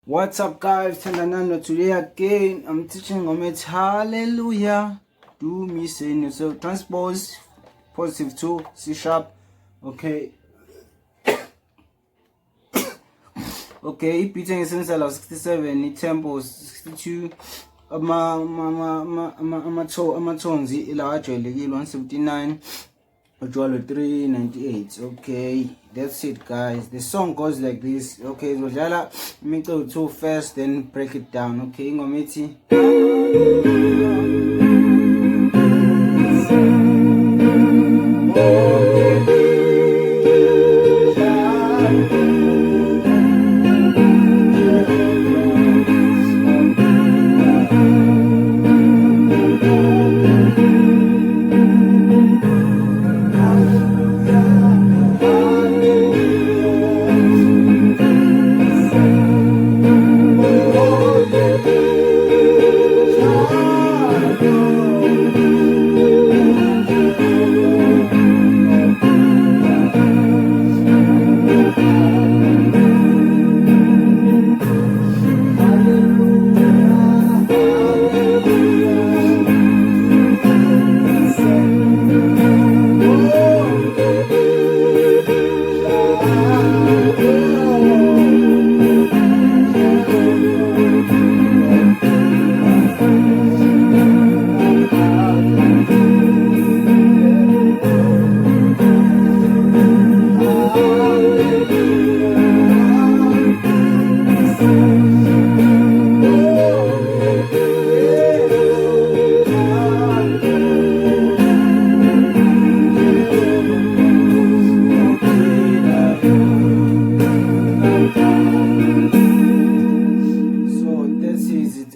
What's up guys, Tandanando. Today again I'm teaching on it. Hallelujah. Mdumiseni. So transpose positive 2 C sharp. Okay. Okay, beating essential of 67, tempo 62, amatonzi ilajwayelekile 179, ujwalo 398. Okay, that's it guys. The song goes like this. Okay, zodlala imicu 2 first, then break it down. Okay, ingoma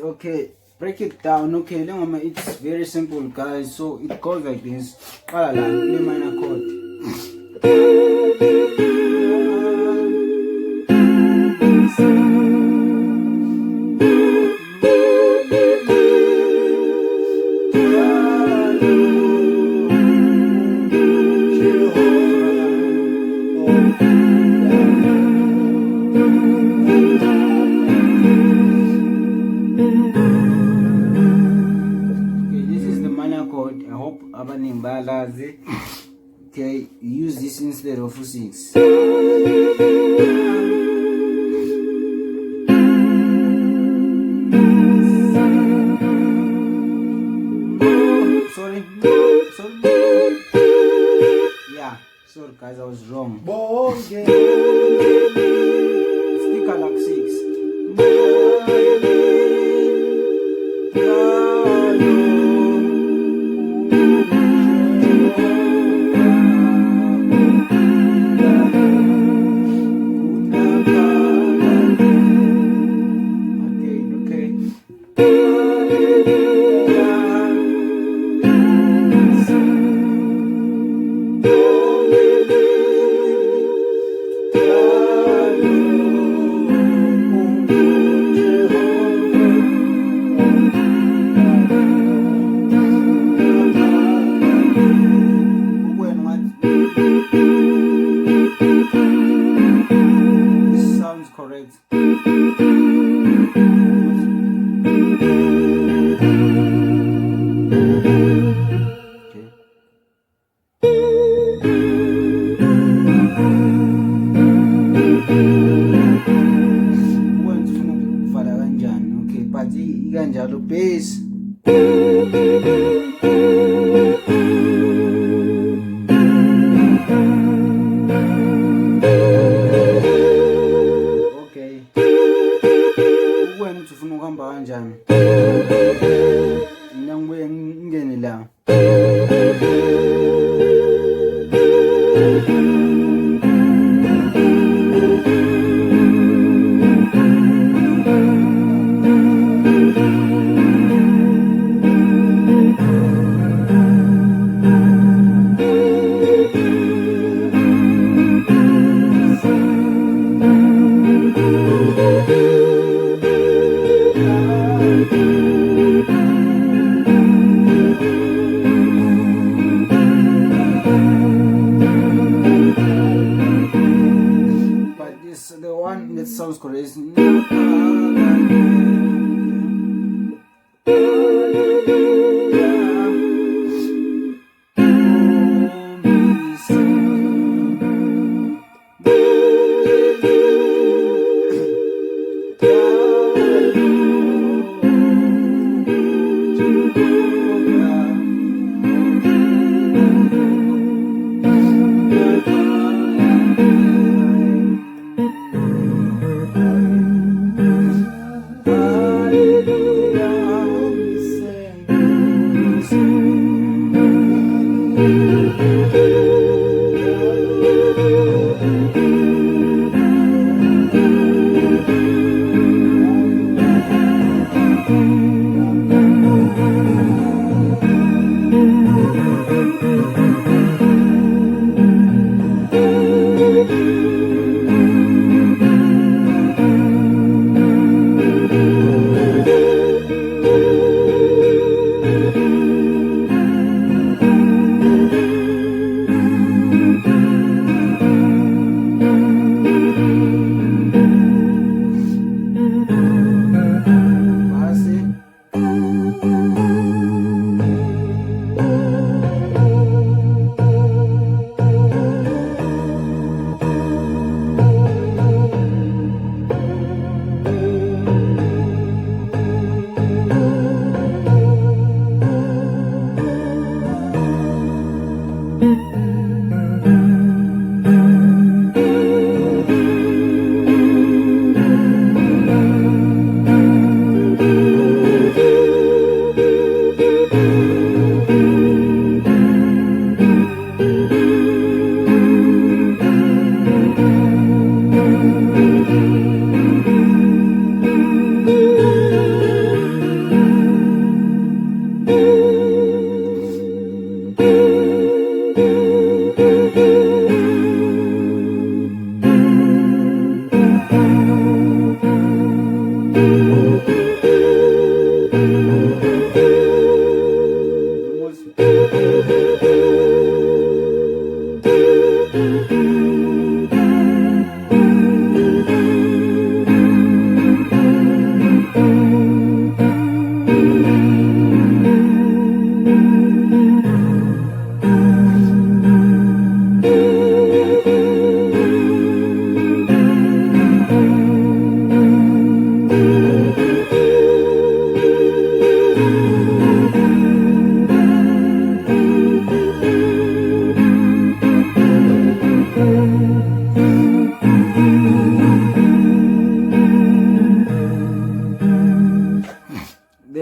Okay, break it down. Okay, it's very simple guys. So it goes like this. A minor chord. I hope abanimbalazi. Okay, use this instead of 6. Sorry. Yeah, sorry guys, I was wrong. Sticker like 6. This sounds correct. Okay, but ikanjalo bass. Ufuna ukuhamba kanjani mina ngibuye ngingene la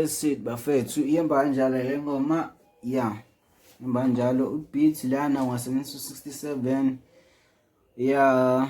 that's it bafethu. Ihamba kanjalo le ngoma. Yeah. Ihamba kanjalo beat lana wasebenzisa 67. Yeah.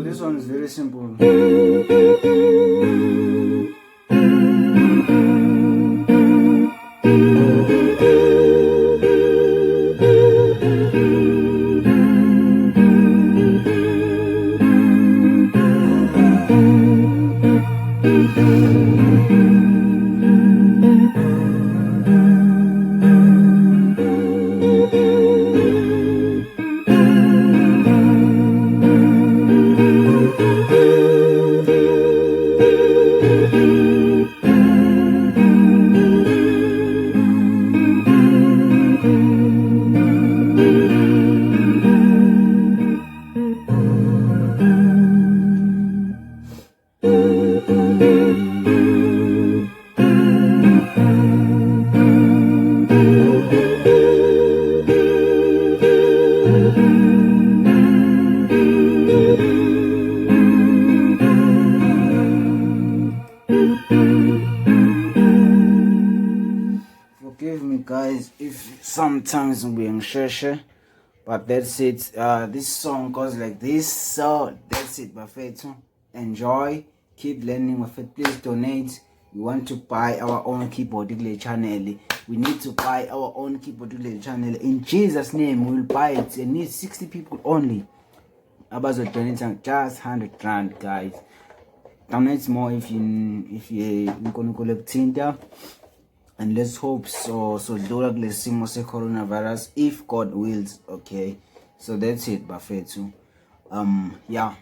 This one is very simple. Forgive me guys if sometimes we're share, but that's it. This song goes like this, so that's it bafethu. Enjoy, keep learning with it. Please donate. We want to buy our own keyboard channel. We need to buy our own keyboard channel. In Jesus' name, we will buy it. It needs 60 people only. About donating just 100 rand, guys. Donate more if you gonna collect Tinta. And let's hope so dlula kule simo se coronavirus if God wills. Okay, so that's it bafethu. Yeah.